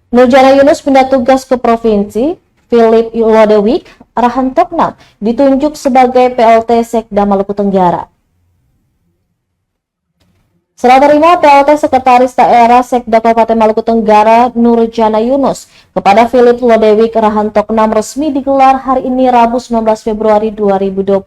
Nurjana Yunus pindah tugas ke provinsi. Philip Lodewijk Rahantokna ditunjuk sebagai PLT Sekda Maluku Tenggara. Serah terima PLT Sekretaris Daerah Sekda Kabupaten Maluku Tenggara Nurjana Yunus kepada Philip Lodewijk Rahantokna resmi digelar hari ini Rabu 19 Februari 2025.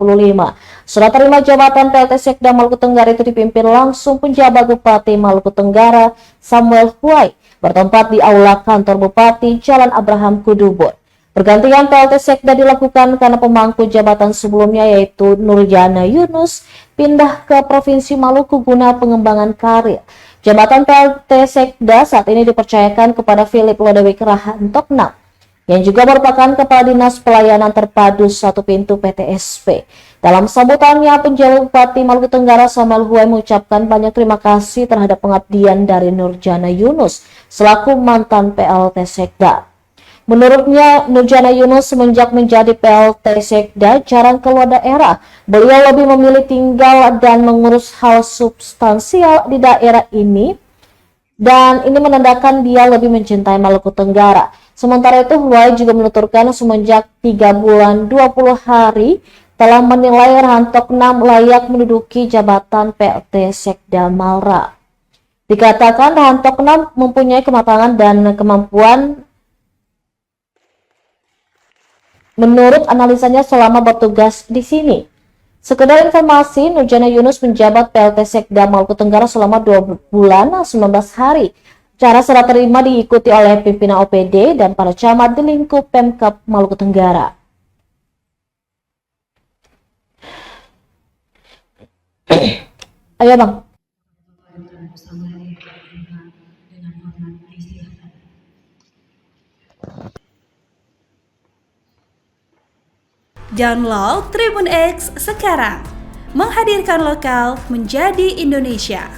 Serah terima jabatan PLT Sekda Maluku Tenggara itu dipimpin langsung penjabat Bupati Maluku Tenggara Samuel Huai bertempat di Aula Kantor Bupati Jalan Abraham Kudubon. Pergantian PLT Sekda dilakukan karena pemangku jabatan sebelumnya yaitu Nurjana Yunus pindah ke Provinsi Maluku guna pengembangan karir. Jabatan PLT Sekda saat ini dipercayakan kepada Philip Lodewijk Rahantokna yang juga merupakan Kepala Dinas Pelayanan Terpadu Satu Pintu PTSP. Dalam sambutannya, penjabat Bupati Maluku Tenggara Samuel Huai mengucapkan banyak terima kasih terhadap pengabdian dari Nurjana Yunus selaku mantan PLT Sekda. Menurutnya, Nurjana Yunus semenjak menjadi PLT Sekda jarang keluar daerah. Beliau lebih memilih tinggal dan mengurus hal substansial di daerah ini, dan ini menandakan dia lebih mencintai Maluku Tenggara. Sementara itu, Huai juga menuturkan semenjak 3 bulan 20 hari telah menilai Rahantokna layak menduduki jabatan PLT Sekda Malra. Dikatakan Rahantokna mempunyai kematangan dan kemampuan menurut analisanya selama bertugas di sini. Sekedar informasi, Nurjana Yunus menjabat PLT Sekda Maluku Tenggara selama 2 bulan 19 hari. Cara serah terima diikuti oleh pimpinan OPD dan para camat di lingkup Pemkab Maluku Tenggara. Ayo Bang. Download Tribun X sekarang, menghadirkan lokal menjadi Indonesia.